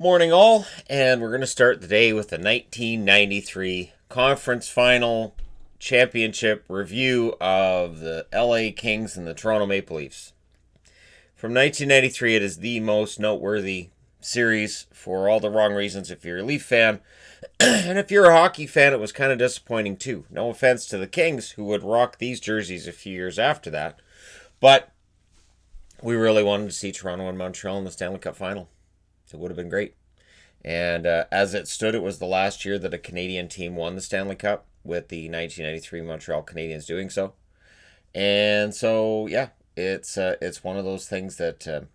Morning all, and we're going to start the day with the 1993 conference final championship review of the LA Kings and the Toronto Maple Leafs. From 1993, it is the most noteworthy series for all the wrong reasons if you're a Leaf fan. And if you're a hockey fan, it was kind of disappointing too. No offense to the Kings, who would rock these jerseys a few years after that. But we really wanted to see Toronto and Montreal in the Stanley Cup final. It would have been great. And as it stood, it was the last year that a Canadian team won the Stanley Cup, with the 1993 Montreal Canadiens doing so. And so, yeah, it's one of those things that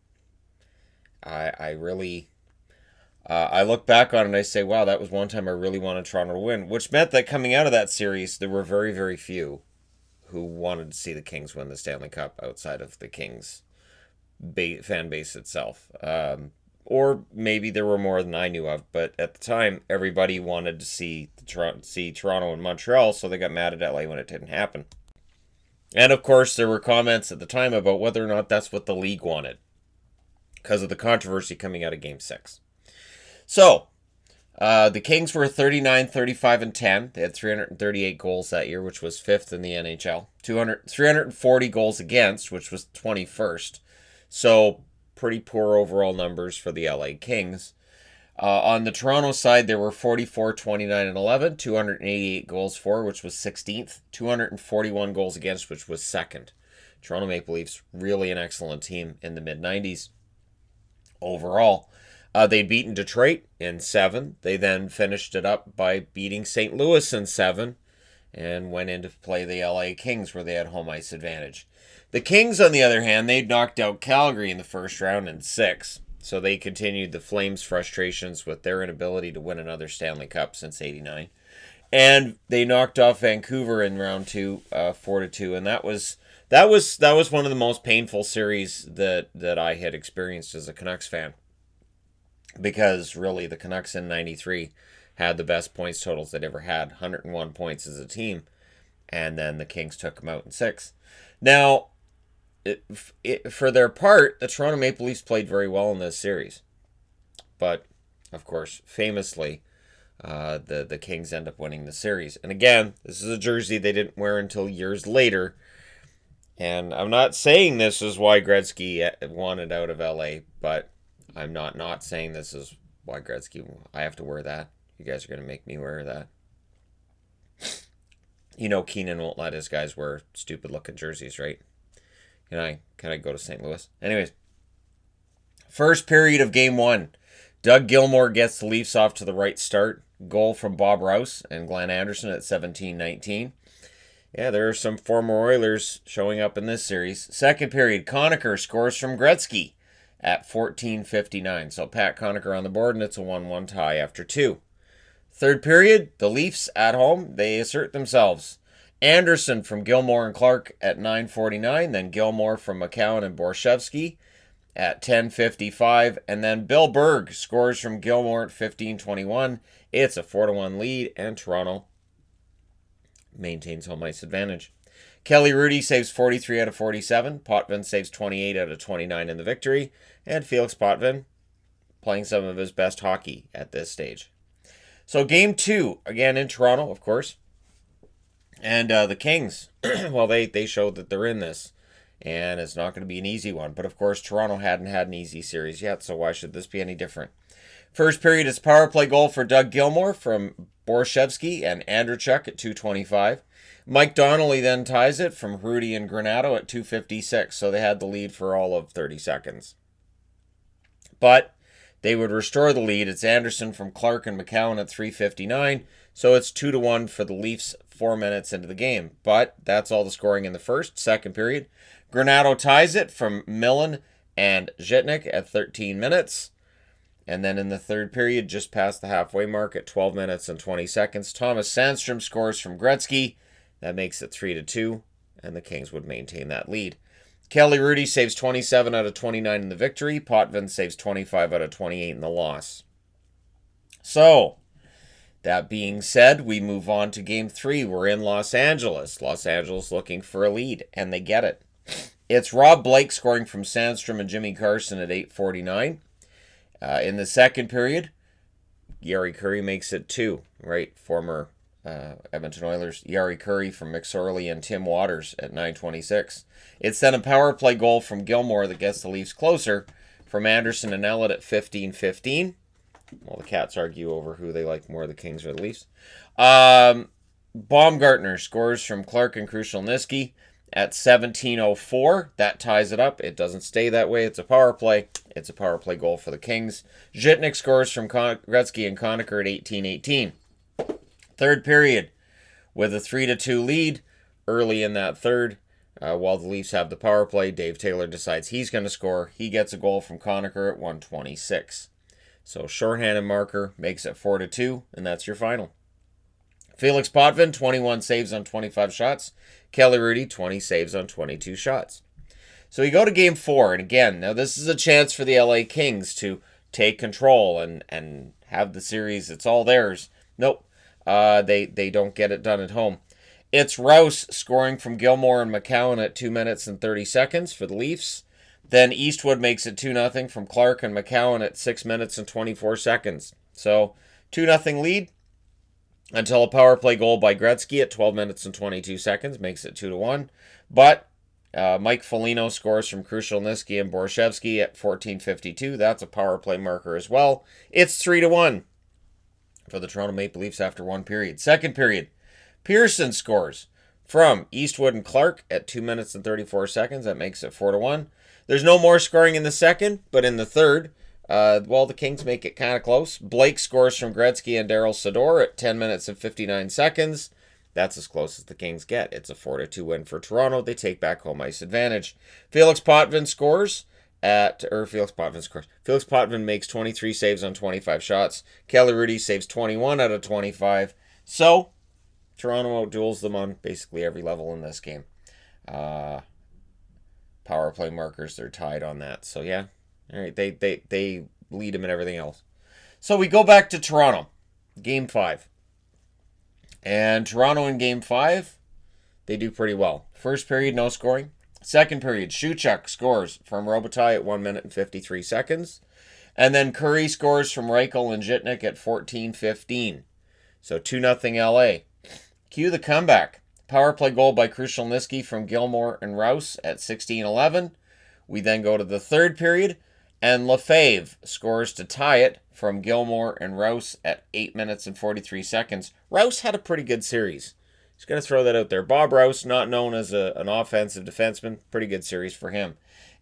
I really I look back on and I say, wow, that was one time I really wanted Toronto to win, which meant that coming out of that series, there were very, very few who wanted to see the Kings win the Stanley Cup outside of the Kings fan base itself. Or maybe there were more than I knew of, but at the time, everybody wanted to see Toronto and Montreal, so they got mad at LA when it didn't happen. And of course, there were comments at the time about whether or not that's what the league wanted, because of the controversy coming out of Game 6. So, the Kings were 39, 35, and 10. They had 338 goals that year, which was 5th in the NHL. 340 goals against, which was 21st. So, pretty poor overall numbers for the LA Kings. On the Toronto side, there were 44, 29, and 11. 288 goals for, which was 16th. 241 goals against, which was 2nd. Toronto Maple Leafs, really an excellent team in the mid-90s. Overall, they'd beaten Detroit in 7. They then finished it up by beating St. Louis in 7 and went in to play the LA Kings, where they had home ice advantage. The Kings, on the other hand, they'd knocked out Calgary in the first round in 6, so they continued the Flames' frustrations with their inability to win another Stanley Cup since '89. And they knocked off Vancouver in round 2, 4-2, and that was one of the most painful series that I had experienced as a Canucks fan. Because really, the Canucks in '93 had the best points totals they'd ever had, 101 points as a team, and then the Kings took them out in 6. Now, for their part, the Toronto Maple Leafs played very well in this series. But, of course, famously, the Kings end up winning the series. And again, this is a jersey they didn't wear until years later. And I'm not saying this is why Gretzky wanted out of LA, but I'm not saying this is why Gretzky, I have to wear that. You guys are going to make me wear that. You know Keenan won't let his guys wear stupid-looking jerseys, right? Can I go to St. Louis? Anyways, first period of Game 1. Doug Gilmour gets the Leafs off to the right start. Goal from Bob Rouse and Glenn Anderson at 17-19. Yeah, there are some former Oilers showing up in this series. Second period, Conacher scores from Gretzky at 14:59. So Pat Conacher on the board, and it's a 1-1 tie after 2. Third period, the Leafs at home, they assert themselves. Anderson from Gilmour and Clark at 9:49, then Gilmour from McCown and Borshevsky at 10:55, and then Bill Berg scores from Gilmour at 15:21. It's a 4-1 lead, and Toronto maintains home ice advantage. Kelly Hrudey saves 43 out of 47. Potvin saves 28 out of 29 in the victory, and Felix Potvin playing some of his best hockey at this stage. So Game 2, again in Toronto, of course. And the Kings, well, they showed that they're in this. And it's not going to be an easy one. But, of course, Toronto hadn't had an easy series yet, so why should this be any different? First period is power play goal for Doug Gilmour from Borshevsky and Andreychuk at 2:25. Mike Donnelly then ties it from Hrudey and Granato at 2:56, so they had the lead for all of 30 seconds. But they would restore the lead. It's Anderson from Clark and McCown at 3:59, so it's 2-1 for the Leafs 4 minutes into the game. But that's all the scoring in the second period. Granato ties it from Millen and Zhitnik at 13 minutes. And then in the third period, just past the halfway mark at 12 minutes and 20 seconds, Thomas Sandstrom scores from Gretzky. That makes it 3-2, and the Kings would maintain that lead. Kelly Hrudey saves 27 out of 29 in the victory. Potvin saves 25 out of 28 in the loss. So, that being said, we move on to Game 3. We're in Los Angeles. Los Angeles looking for a lead, and they get it. It's Rob Blake scoring from Sandstrom and Jimmy Carson at 8:49. In the second period, Yari Curry makes it 2, right? Former Edmonton Oilers, Yari Curry from McSorley and Tim Waters at 9:26. It's then a power play goal from Gilmore that gets the Leafs closer from Anderson and Ellett at 15:15. Well, the Cats argue over who they like more, the Kings or the Leafs. Baumgartner scores from Clark and Krushelnyski at 17:04. That ties it up. It doesn't stay that way. It's a power play. It's a power play goal for the Kings. Zhitnik scores from Gretzky and Conacher at 18:18. Third period with a 3-2 lead early in that third. While the Leafs have the power play, Dave Taylor decides he's going to score. He gets a goal from Conacher at 1:26. So shorthanded marker makes it 4-2, and that's your final. Felix Potvin, 21 saves on 25 shots. Kelly Rudy, 20 saves on 22 shots. So you go to Game 4, and again, now this is a chance for the LA Kings to take control and have the series. It's all theirs. Nope, they don't get it done at home. It's Rouse scoring from Gilmore and McCowan at 2 minutes and 30 seconds for the Leafs. Then Eastwood makes it 2-0 from Clark and McCowan at 6 minutes and 24 seconds. So 2-0 lead until a power play goal by Gretzky at 12 minutes and 22 seconds makes it 2-1. But Mike Foligno scores from Krushelnyski and Borshevsky at 14:52. That's a power play marker as well. It's 3-1 for the Toronto Maple Leafs after one period. Second period, Pearson scores from Eastwood and Clark at 2 minutes and 34 seconds. That makes it 4-1. There's no more scoring in the second, but in the third, the Kings make it kind of close. Blake scores from Gretzky and Daryl Sador at 10 minutes and 59 seconds. That's as close as the Kings get. It's a 4-2 win for Toronto. They take back home ice advantage. Felix Potvin makes 23 saves on 25 shots. Kelly Rudy saves 21 out of 25. So, Toronto outduels them on basically every level in this game. Power play markers, they're tied on that. So yeah, all right, they lead them in everything else. So we go back to Toronto, Game 5. And Toronto in Game 5, they do pretty well. First period, no scoring. Second period, Shewchuk scores from Robitaille at 1 minute and 53 seconds. And then Curry scores from Reichel and Zhitnik at 14:15. So 2-0 LA. Cue the comeback. Power play goal by Krushelnyski from Gilmore and Rouse at 16:11. We then go to the third period, and Lefebvre scores to tie it from Gilmore and Rouse at 8 minutes and 43 seconds. Rouse had a pretty good series. Just going to throw that out there. Bob Rouse, not known as an offensive defenseman, pretty good series for him.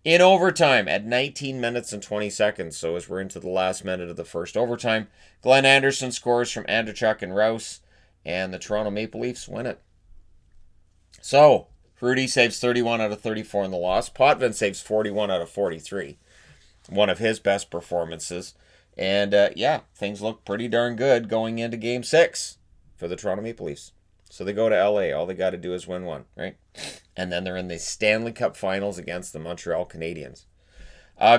In overtime at 19 minutes and 20 seconds, so as we're into the last minute of the first overtime, Glenn Anderson scores from Andrechuk and Rouse, and the Toronto Maple Leafs win it. So, Rudy saves 31 out of 34 in the loss. Potvin saves 41 out of 43. One of his best performances. And, things look pretty darn good going into Game 6 for the Toronto Maple Leafs. So they go to LA. All they got to do is win one, right? And then they're in the Stanley Cup Finals against the Montreal Canadiens.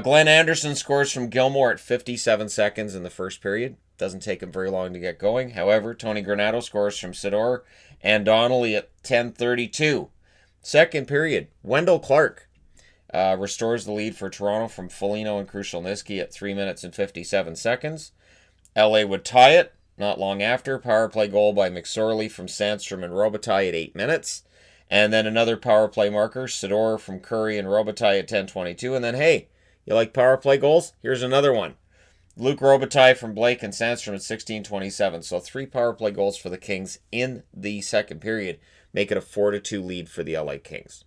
Glenn Anderson scores from Gilmore at 57 seconds in the first period. Doesn't take him very long to get going. However, Tony Granato scores from Sador and Donnelly at 10:32. Second period, Wendell Clark restores the lead for Toronto from Foligno and Krushelnyski at 3 minutes and 57 seconds. LA would tie it not long after. Power play goal by McSorley from Sandstrom and Robitaille at 8 minutes. And then another power play marker, Sador from Curry and Robitaille at 10:22. And then, hey, you like power play goals? Here's another one. Luc Robitaille from Blake and Sandstrom at 16:27. So 3 power play goals for the Kings in the second period. Make it a 4-2 lead for the LA Kings.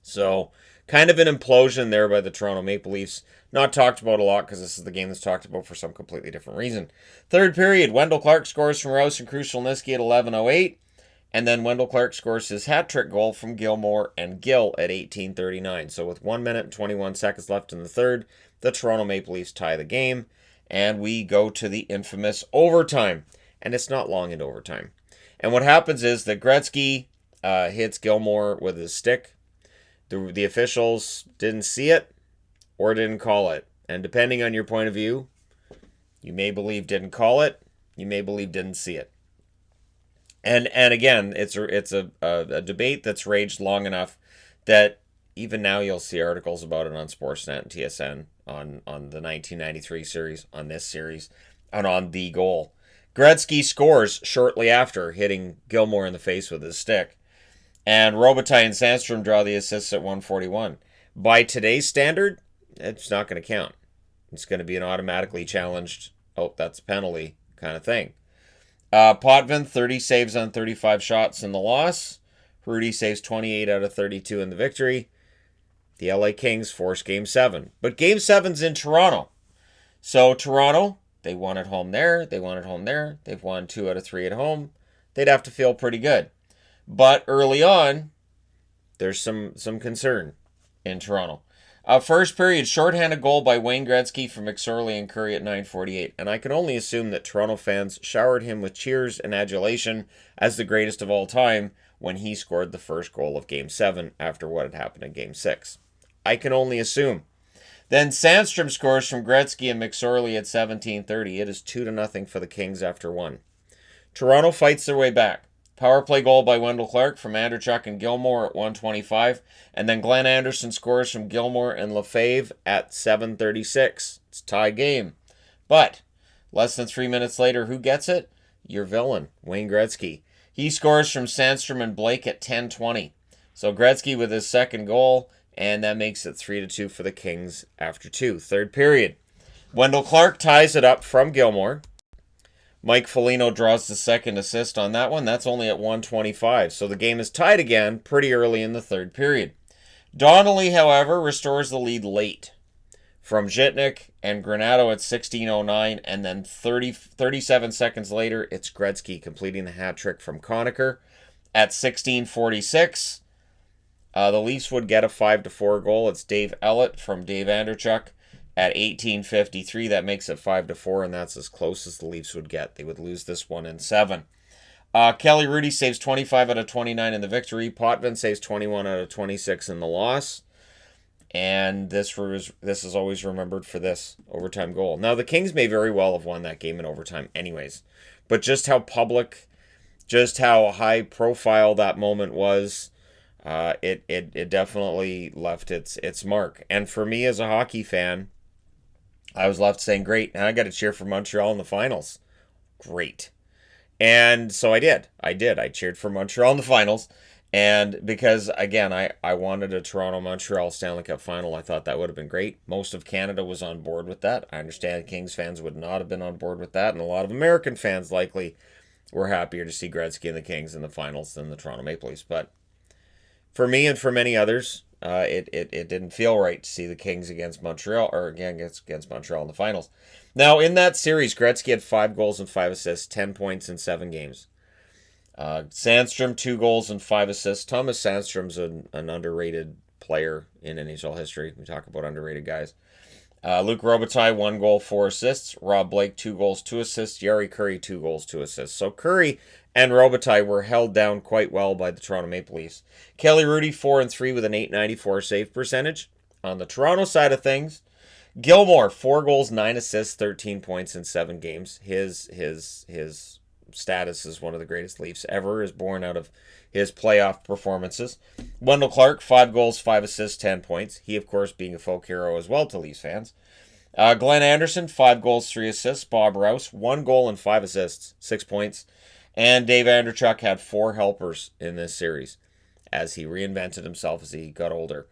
So kind of an implosion there by the Toronto Maple Leafs. Not talked about a lot because this is the game that's talked about for some completely different reason. Third period, Wendell Clark scores from Rouse and Krushelnyski at 11:08. And then Wendell Clark scores his hat-trick goal from Gilmore and Gill at 18:39. So with 1 minute and 21 seconds left in the third, the Toronto Maple Leafs tie the game. And we go to the infamous overtime. And it's not long into overtime. And what happens is that Gretzky hits Gilmore with his stick. The officials didn't see it or didn't call it. And depending on your point of view, you may believe didn't call it, you may believe didn't see it. And again, it's a debate that's raged long enough that even now you'll see articles about it on Sportsnet and TSN the 1993 series, on this series, and on the goal. Gretzky scores shortly after, hitting Gilmour in the face with his stick. And Robitaille and Sandstrom draw the assists at 141. By today's standard, it's not going to count. It's going to be an automatically challenged, oh, that's a penalty kind of thing. Potvin, 30 saves on 35 shots in the loss. Rudy saves 28 out of 32 in the victory. The LA Kings force Game 7. But Game 7's in Toronto. So Toronto, they won at home there. They won at home there. They've won 2 out of 3 at home. They'd have to feel pretty good. But early on, there's some concern in Toronto. First period, shorthanded goal by Wayne Gretzky from McSorley and Curry at 9:48. And I can only assume that Toronto fans showered him with cheers and adulation as the greatest of all time when he scored the first goal of Game 7 after what had happened in Game 6. I can only assume. Then Sandstrom scores from Gretzky and McSorley at 17:30. It is 2-0 for the Kings after 1. Toronto fights their way back. Power play goal by Wendell Clark from Andrechuk and Gilmour at 1:25. And then Glenn Anderson scores from Gilmour and Lefebvre at 7:36. It's a tie game. But less than 3 minutes later, who gets it? Your villain, Wayne Gretzky. He scores from Sandstrom and Blake at 10:20. So Gretzky with his second goal, and that makes it 3-2 for the Kings after 2. Third period. Wendell Clark ties it up from Gilmour. Mike Foligno draws the second assist on that one. That's only at 1:25. So the game is tied again pretty early in the third period. Donnelly, however, restores the lead late from Zhitnik and Granato at 16:09. And then 37 seconds later, it's Gretzky completing the hat trick from Conacher at 16:46. The Leafs would get a 5-4 goal. It's Dave Ellett from Dave Andrechuk at 18:53. That makes it 5-4, and that's as close as the Leafs would get. They would lose this one in 7. Kelly Rudy saves 25 out of 29 in the victory. Potvin saves 21 out of 26 in the loss. And this is always remembered for this overtime goal. Now, the Kings may very well have won that game in overtime anyways. But just how public, just how high profile that moment was, it definitely left its mark. And for me as a hockey fan, I was left saying, great, now I got to cheer for Montreal in the finals. Great. And so I did. I cheered for Montreal in the finals. And because, again, I wanted a Toronto-Montreal Stanley Cup final. I thought that would have been great. Most of Canada was on board with that. I understand Kings fans would not have been on board with that. And a lot of American fans likely were happier to see Gretzky and the Kings in the finals than the Toronto Maple Leafs. But for me and for many others, it didn't feel right to see the Kings against Montreal, or again against Montreal in the finals. Now, in that series, Gretzky had 5 goals and 5 assists, 10 points in 7 games. Sandstrom, 2 goals and 5 assists. Thomas Sandstrom's an underrated player in NHL history. We talk about underrated guys. Luc Robitaille, 1 goal, 4 assists. Rob Blake, 2 goals, 2 assists. Jari Kurri, 2 goals, 2 assists. So Kurri and Robitaille were held down quite well by the Toronto Maple Leafs. Kelly Rudy, 4-3 with an .894 save percentage. On the Toronto side of things, Gilmour, 4 goals, 9 assists, 13 points in 7 games. His status as one of the greatest Leafs ever is born out of his playoff performances. Wendell Clark, 5 goals, 5 assists, 10 points. He, of course, being a folk hero as well to Leafs fans. Glenn Anderson, 5 goals, 3 assists. Bob Rouse, 1 goal and 5 assists, 6 points. And Dave Andrechuk had 4 helpers in this series as he reinvented himself as he got older.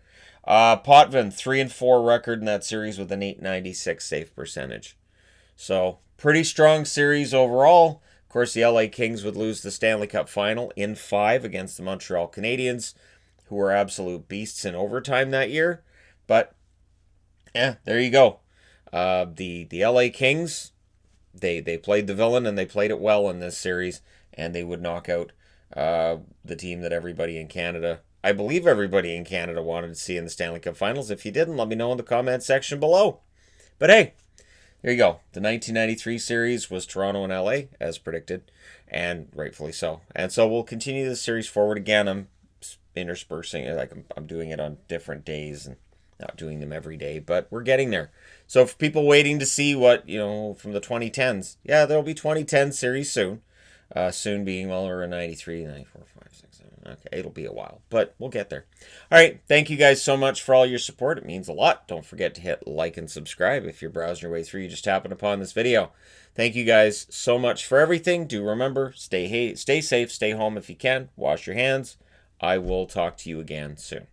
Potvin, 3-4 record in that series with an .896 save percentage. So, pretty strong series overall. Of course, the LA Kings would lose the Stanley Cup final in 5 against the Montreal Canadiens, who were absolute beasts in overtime that year. But, there you go. The LA Kings, they played the villain, and they played it well in this series, and they would knock out the team that everybody in Canada, I believe everybody in Canada, wanted to see in the Stanley Cup finals. If you didn't, let me know in the comment section below. But hey, there you go. The 1993 series was Toronto and LA, as predicted, and rightfully so. And so we'll continue this series forward. Again, I'm interspersing it, like I'm doing it on different days and not doing them every day, but we're getting there. So for people waiting to see what, from the 2010s, yeah, there'll be 2010 series soon. Soon being, well, we're in 93, 94, 5, 6, 7, Okay, it'll be a while, but we'll get there. All right, thank you guys so much for all your support. It means a lot. Don't forget to hit like and subscribe if you're browsing your way through. You just happened upon this video. Thank you guys so much for everything. Do remember, stay safe, stay home if you can. Wash your hands. I will talk to you again soon.